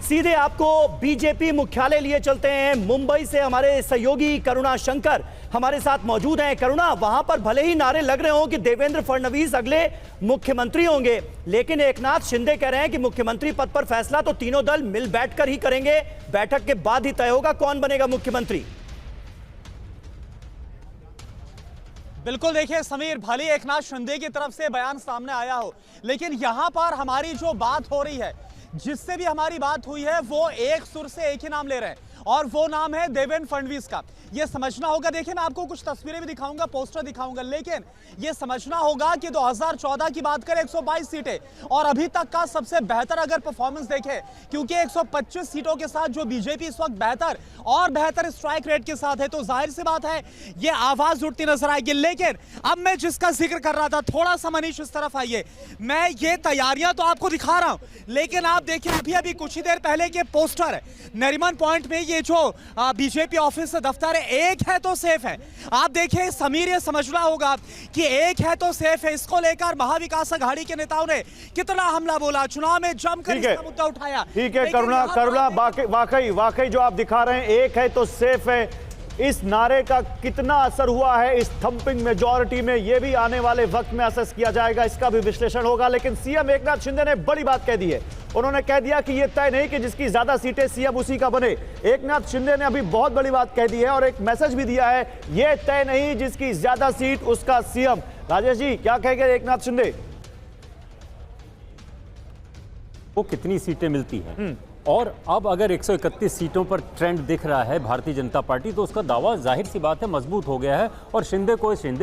सीधे आपको बीजेपी मुख्यालय लिए चलते हैं। मुंबई से हमारे सहयोगी करुणा शंकर हमारे साथ मौजूद हैं। करुणा, वहां पर भले ही नारे लग रहे हो कि देवेंद्र फडणवीस अगले मुख्यमंत्री होंगे, लेकिन एकनाथ शिंदे कह रहे हैं कि मुख्यमंत्री पद पर फैसला तो तीनों दल मिल बैठकर ही करेंगे, बैठक के बाद ही तय होगा कौन बनेगा मुख्यमंत्री। बिल्कुल, देखिए समीर, भले एकनाथ शिंदे की तरफ से बयान सामने आया हो, लेकिन यहां पर हमारी जो बात हो रही है, जिससे भी हमारी बात हुई है, वो एक सुर से एक ही नाम ले रहे हैं और वो नाम है देवेंद्र फडणवीस का। ये समझना होगा, देखिए मैं आपको कुछ तस्वीरें भी दिखाऊंगा, पोस्टर दिखाऊंगा, लेकिन ये समझना होगा कि 2014 की बात करें 122 सीटें और अभी तक का सबसे बेहतर अगर परफॉर्मेंस देखें, क्योंकि 125 सीटों के साथ जो बीजेपी इस वक्त बेहतर और बेहतर स्ट्राइक रेट के साथ है, तो जाहिर सी बात है ये आवाज उठती नजर आएगी। लेकिन अब मैं जिसका जिक्र कर रहा था, थोड़ा सा मनीष इस तरफ आइए, मैं ये तैयारियां तो आपको दिखा रहा हूं, लेकिन आप देखिए अभी अभी कुछ ही देर पहले के पोस्टर है नरीमन पॉइंट में, ये जो बीजेपी ऑफिस दफ्तर है, एक है तो सेफ है। आप देखिए समीर, ये समझना होगा कि एक है तो सेफ है, इसको लेकर महाविकास अघाड़ी के नेताओं ने कितना हमला बोला, चुनाव में जमकर इसका मुद्दा उठाया। ठीक है करुणा, वाकई जो आप दिखा रहे हैं, एक है तो सेफ है, इस नारे का कितना असर हुआ है इस थंपिंग मेजॉरिटी में, यह भी आने वाले वक्त में असेस किया जाएगा, इसका भी विश्लेषण होगा। लेकिन सीएम एकनाथ शिंदे ने बड़ी बात कह दी है। उन्होंने कह दिया कि यह तय नहीं कि जिसकी ज्यादा सीटें सीएम उसी का बने। एकनाथ शिंदे ने अभी बहुत बड़ी बात कह दी है और एक मैसेज भी दिया है, यह तय नहीं जिसकी ज्यादा सीट उसका सीएम। राजेश जी, क्या कहेंगे एकनाथ शिंदे? वो कितनी सीटें मिलती हैं और अब अगर 131 सीटों पर ट्रेंड दिख रहा है भारतीय जनता पार्टी, तो उसका दावा जाहिर सी बात है मजबूत हो गया है। और शिंदे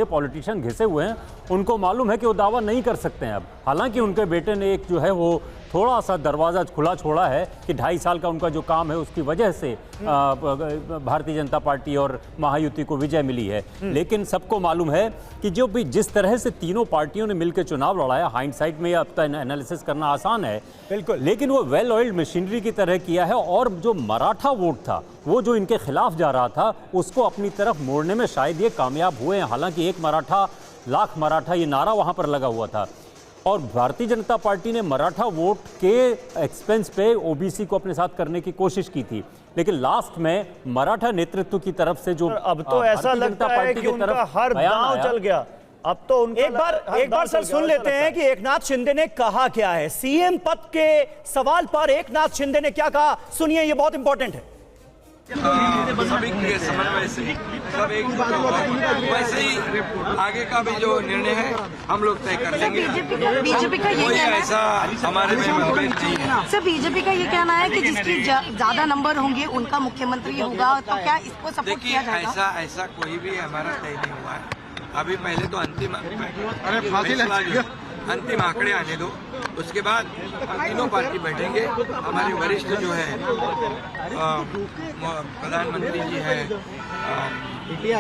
पॉलिटिशियन घिसे हुए हैं, उनको मालूम है कि वो दावा नहीं कर सकते हैं अब। हालांकि उनके बेटे ने एक जो है वो थोड़ा सा दरवाज़ा खुला छोड़ा है कि 2.5 साल का उनका जो काम है उसकी वजह से भारतीय जनता पार्टी और महायुति को विजय मिली है। लेकिन सबको मालूम है कि जो भी जिस तरह से तीनों पार्टियों ने मिलकर चुनाव लड़ाया, हाइंडसाइट में अब तक एनालिसिस करना आसान है बिल्कुल, लेकिन वो वेल ऑयल्ड मशीनरी की तरह किया है। और जो मराठा वोट था, वो जो इनके खिलाफ जा रहा था, उसको अपनी तरफ मोड़ने में शायद ये कामयाब हुए हैं। हालांकि एक मराठा लाख मराठा, ये नारा वहां पर लगा हुआ था और भारतीय जनता पार्टी ने मराठा वोट के एक्सपेंस पे ओबीसी को अपने साथ करने की कोशिश की थी, लेकिन लास्ट में मराठा नेतृत्व की तरफ से जो अब तो ऐसा लगता है कि उनका हर दांव चल गया। अब तो उनका एक बार सर सुन लेते हैं कि एकनाथ शिंदे ने कहा क्या है। सीएम पद के सवाल पर एकनाथ शिंदे ने क्या कहा, सुनिए, ये बहुत इंपॉर्टेंट है। सभी के समन्वय से सब एक वैसे ही आगे का भी जो निर्णय है हम लोग तय कर लेंगे। बीजेपी का ये कहना ऐसा हमारे में मतभेद नहीं है। सर, बीजेपी का ये कहना है कि जिसकी ज्यादा नंबर होंगे उनका मुख्यमंत्री होगा, तो क्या इसको सपोर्ट किया जाएगा? ऐसा कोई भी हमारा तय नहीं हुआ है अभी। पहले तो अंतिम आंकड़े आने दो, उसके बाद हम तीनों पार्टी बैठेंगे। हमारे वरिष्ठ जो है प्रधानमंत्री जी है, अमित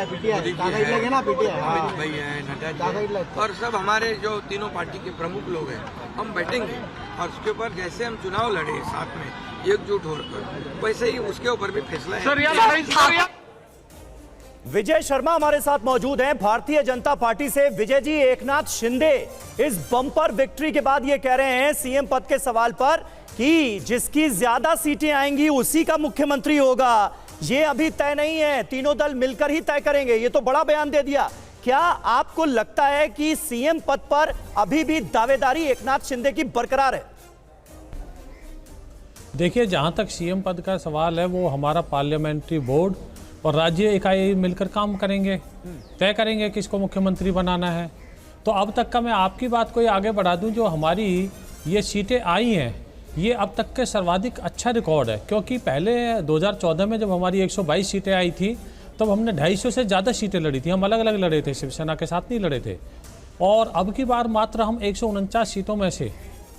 भाई है, नड्डा जी, और सब हमारे जो तीनों पार्टी के प्रमुख लोग हैं, हम बैठेंगे और उसके ऊपर जैसे हम चुनाव लड़े साथ में एकजुट होकर, वैसे ही उसके ऊपर भी फैसला है। विजय शर्मा हमारे साथ मौजूद हैं भारतीय जनता पार्टी से। विजय जी, एकनाथ शिंदे इस बम्पर विक्ट्री के बाद ये कह रहे हैं सीएम पद के सवाल पर कि जिसकी ज्यादा सीटें आएंगी उसी का मुख्यमंत्री होगा। ये अभी तय नहीं है, तीनों दल मिलकर ही तय करेंगे। ये तो बड़ा बयान दे दिया। क्या आपको लगता है कि सीएम पद पर अभी भी दावेदारी एकनाथ शिंदे की बरकरार है? देखिए, जहां तक सीएम पद का सवाल है, वो हमारा पार्लियामेंट्री बोर्ड और राज्य इकाई मिलकर काम करेंगे, तय करेंगे किसको मुख्यमंत्री बनाना है। तो अब तक का मैं आपकी बात को आगे बढ़ा दूं, जो हमारी ये सीटें आई हैं, ये अब तक के सर्वाधिक अच्छा रिकॉर्ड है। क्योंकि पहले 2014 में जब हमारी 122 सीटें आई थी, तब हमने 250 से ज़्यादा सीटें लड़ी थी। हम अलग अलग लड़े थे, शिवसेना के साथ नहीं लड़े थे। और अब की बार मात्र हम 149 सीटों में से,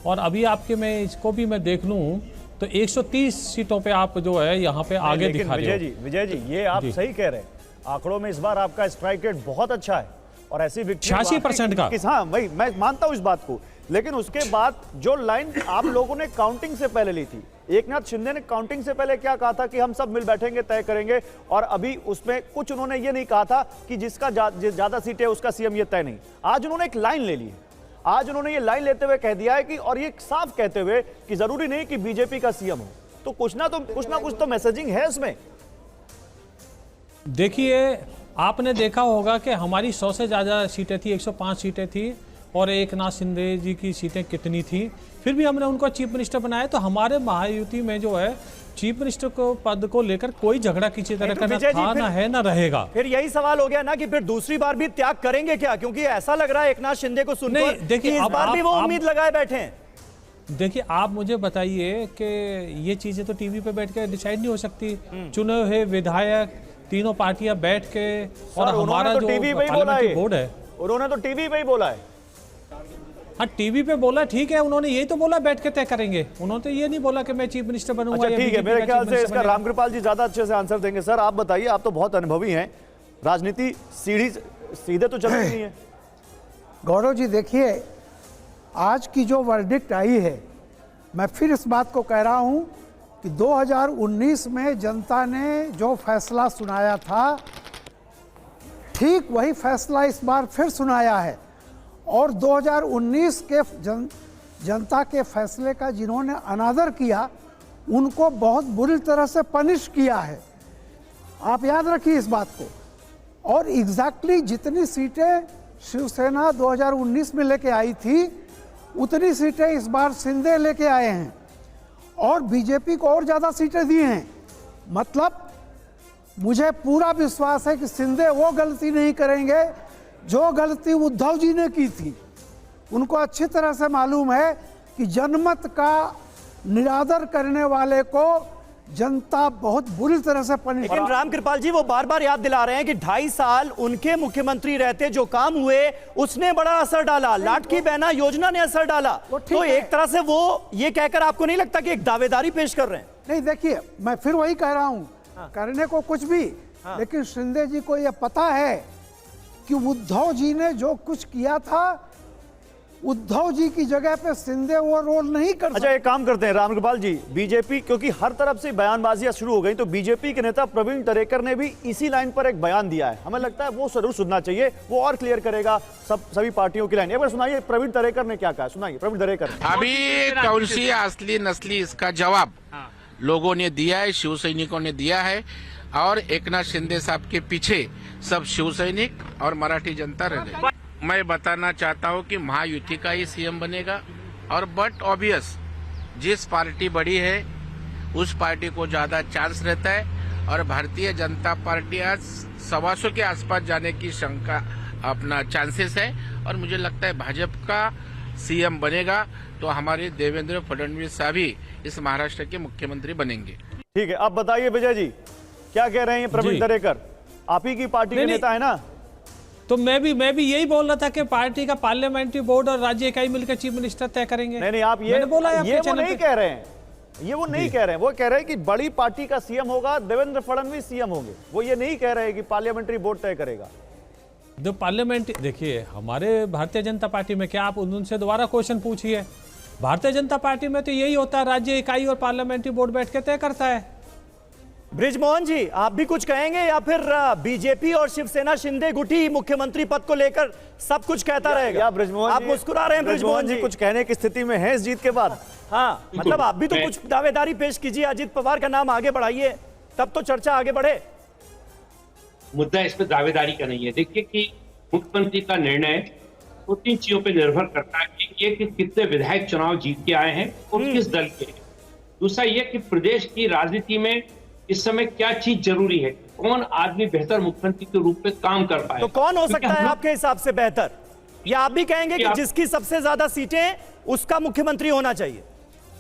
और अभी आपके मैं इसको भी मैं देख लूँ तो 130 सीटों पे आप जो है यहाँ पे आगे दिखा रहे हो। विजय जी, ये आप सही कह रहे हैं। आंकड़ों में इस बार आपका स्ट्राइक रेट बहुत अच्छा है और ऐसी 86% का। हाँ, वही मैं मानता हूँ इस बात को। लेकिन उसके बाद जो लाइन आप लोगों ने काउंटिंग से पहले ली थी, एकनाथ शिंदे ने काउंटिंग से पहले क्या कहा था कि हम सब मिल बैठेंगे, तय करेंगे, और अभी उसमें कुछ उन्होंने ये नहीं कहा था कि जिसका ज्यादा सीटें उसका सीएम, ये तय नहीं। आज उन्होंने एक लाइन ले ली है। आज उन्होंने ये लाइन लेते हुए कह दिया है कि, और ये साफ कहते हुए कि जरूरी नहीं कि बीजेपी का सीएम हो, तो कुछ ना कुछ तो मैसेजिंग है उसमें। देखिए, आपने देखा होगा कि हमारी 100 से ज़्यादा सीटें थी, 105 सीटें थी, और एक नाथ शिंदे जी की सीटें कितनी थी, फिर भी हमने उनको चीफ मिनिस्टर बनाया। तो हमारे महायुति में जो है चीफ मिनिस्टर को पद को लेकर कोई झगड़ा किसी तरह का ना था, ना है, ना रहेगा। फिर यही सवाल हो गया ना कि फिर दूसरी बार भी त्याग करेंगे क्या? क्योंकि ऐसा लग रहा है एकनाथ शिंदे को सुनकर देखिए, इस बार भी वो उम्मीद लगाए बैठे हैं। देखिए, आप मुझे बताइए कि ये चीजें तो टीवी पे बैठ के डिसाइड नहीं हो सकती। चुने हुए विधायक तीनों पार्टियां बैठ के, और हमारा जो पार्लियामेंट्री बोर्ड है, उन्होंने तो टीवी पे ही बोला है। हाँ, टीवी पे बोला, ठीक है, उन्होंने यही तो बोला बैठ के तय करेंगे। उन्होंने तो ये नहीं बोला कि मैं चीफ मिनिस्टर बनूंगा। अच्छा, ठीक है, मेरे ख्याल से इसका रामकृपाल जी ज्यादा अच्छे से आंसर देंगे। सर आप बताइए, आप तो बहुत अनुभवी हैं, राजनीति सीधे तो चलती नहीं है। गौरव जी देखिए, आज की जो वर्डिक्ट आई है, मैं फिर इस बात को कह रहा हूं कि 2019 में जनता ने जो फैसला सुनाया था, ठीक वही फैसला इस बार फिर सुनाया है। और 2019 के जनता के फैसले का जिन्होंने अनादर किया, उनको बहुत बुरी तरह से पनिश किया है। आप याद रखिए इस बात को। और एग्जैक्टली जितनी सीटें शिवसेना 2019 में लेके आई थी, उतनी सीटें इस बार शिंदे लेके आए हैं, और बीजेपी को और ज़्यादा सीटें दी हैं। मतलब मुझे पूरा विश्वास है कि शिंदे वो गलती नहीं करेंगे जो गलती उद्धव जी ने की थी। उनको अच्छी तरह से मालूम है कि जनमत का निरादर करने वाले को जनता बहुत बुरी तरह से पनिश। लेकिन रामकृपाल जी वो बार बार याद दिला रहे हैं कि 2.5 साल उनके मुख्यमंत्री रहते जो काम हुए उसने बड़ा असर डाला, लाटकी बहना योजना ने असर डाला। तो एक तरह से वो ये कहकर आपको नहीं लगता कि एक दावेदारी पेश कर रहे हैं? नहीं, देखिए, मैं फिर वही कह रहा हूँ, करने को कुछ भी, लेकिन शिंदे जी को यह पता है कि उद्धव जी ने जो कुछ किया था, उद्धव जी की जगह पे शिंदे वो रोल नहीं कर सकते। अच्छा, एक काम करते हैं रामकृपाल जी, बीजेपी, क्योंकि हर तरफ से बयानबाजियां शुरू हो गई, तो बीजेपी के नेता प्रवीण दरेकर ने भी इसी लाइन पर एक बयान दिया है। हमें लगता है वो जरूर सुनना चाहिए, वो और क्लियर करेगा सभी पार्टियों की लाइन। एक बार सुनाइए प्रवीण दरेकर ने क्या कहा, सुनाइए प्रवीण दरेकर। अभी कौन सी असली नस्ली, इसका जवाब लोगों ने दिया है, शिव सैनिकों ने दिया है, और एकनाथ शिंदे साहब के पीछे सब शिव सैनिक और मराठी जनता रह गई। मैं बताना चाहता हूं कि महायुति का ही सीएम बनेगा, और बट ऑब्वियस जिस पार्टी बड़ी है उस पार्टी को ज्यादा चांस रहता है, और भारतीय जनता पार्टी आज 125 के आसपास जाने की शंका अपना चांसेस है, और मुझे लगता है भाजपा का सीएम बनेगा तो हमारे देवेंद्र फडणवीस साहब ही इस महाराष्ट्र के मुख्यमंत्री बनेंगे। ठीक है, अब बताइए विजय जी क्या कह रहे हैं प्रवीण दरेकर, आप ही की पार्टी के नेता है ना? तो मैं भी यही बोल रहा था कि पार्टी का पार्लियामेंट्री बोर्ड और राज्य इकाई मिलकर चीफ मिनिस्टर तय करेंगे। नहीं, आप ये बोला है ये वो नहीं कह रहे हैं, ये वो नहीं कह रहे हैं। वो कह रहे हैं कि बड़ी पार्टी का सीएम होगा, देवेंद्र फडणवीस सीएम होंगे। वो ये नहीं कह रहे हैं कि पार्लियामेंट्री बोर्ड तय करेगा। जो पार्लियामेंट, देखिए हमारे भारतीय जनता पार्टी में, क्या आप उनसे दोबारा क्वेश्चन पूछिए, भारतीय जनता पार्टी में तो यही होता है, राज्य इकाई और पार्लियामेंट्री बोर्ड बैठ के तय करता है। बृजमोहन जी आप भी कुछ कहेंगे, या फिर बीजेपी और शिवसेना शिंदे गुटी मुख्यमंत्री पद को लेकर सब कुछ कहता रहेगा? या बृजमोहन आप मुस्कुरा रहे हैं बृजमोहन जी, कुछ कहने की स्थिति में है इस जीत के बाद? हाँ, मतलब आप भी तो कुछ दावेदारी पेश कीजिए, अजित पवार का नाम आगे बढ़ाइए, तब तो चर्चा आगे बढ़े। मुद्दा इस पर दावेदारी का नहीं है। देखिए कि मुख्यमंत्री का निर्णय 2-3 चीजों पर निर्भर करता है। एक ये कि कितने विधायक चुनाव जीत के आए हैं और किस दल के। दूसरा ये कि प्रदेश की राजनीति में इस समय क्या चीज जरूरी है, कौन आदमी बेहतर मुख्यमंत्री के रूप में काम कर पाए। तो कौन हो सकता है आपके हिसाब से बेहतर, या आप भी कहेंगे कि जिसकी सबसे ज्यादा सीटें उसका मुख्यमंत्री होना चाहिए?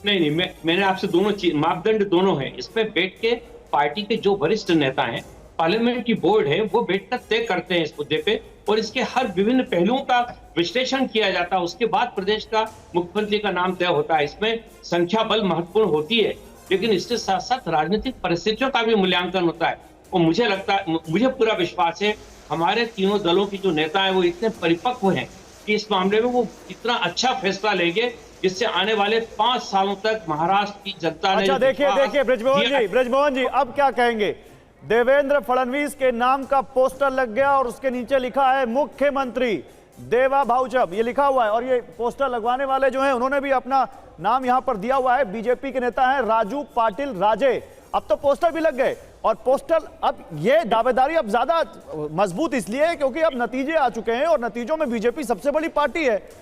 नहीं, मैंने आपसे दोनों चीज, मापदंड दोनों हैं। इसमें बैठ के पार्टी के जो वरिष्ठ नेता हैं, पार्लियामेंट की बोर्ड है, वो बैठकर तय करते हैं इस मुद्दे पे, और इसके हर विभिन्न पहलुओं का विश्लेषण किया जाता है। उसके बाद प्रदेश का मुख्यमंत्री का नाम तय होता है। इसमें संख्या बल महत्वपूर्ण होती है, लेकिन इसके साथ साथ राजनीतिक परिस्थितियों का भी मूल्यांकन होता है। और मुझे लगता है, मुझे पूरा विश्वास है हमारे तीनों दलों की जो नेता है वो इतने परिपक्व हैं कि इस मामले में वो इतना अच्छा फैसला लेंगे जिससे आने वाले 5 सालों तक महाराष्ट्र की जनता ने। अच्छा, देखिए बृजमोहन जी अब क्या कहेंगे? देवेंद्र फडणवीस के नाम का पोस्टर लग गया और उसके नीचे लिखा है मुख्यमंत्री। देवा भाऊचब ये लिखा हुआ है, और ये पोस्टर लगवाने वाले जो हैं उन्होंने भी अपना नाम यहां पर दिया हुआ है। बीजेपी के नेता हैं राजू पाटिल राजे। अब तो पोस्टर भी लग गए, और पोस्टर, अब ये दावेदारी अब ज्यादा मजबूत इसलिए है क्योंकि अब नतीजे आ चुके हैं और नतीजों में बीजेपी सबसे बड़ी पार्टी है।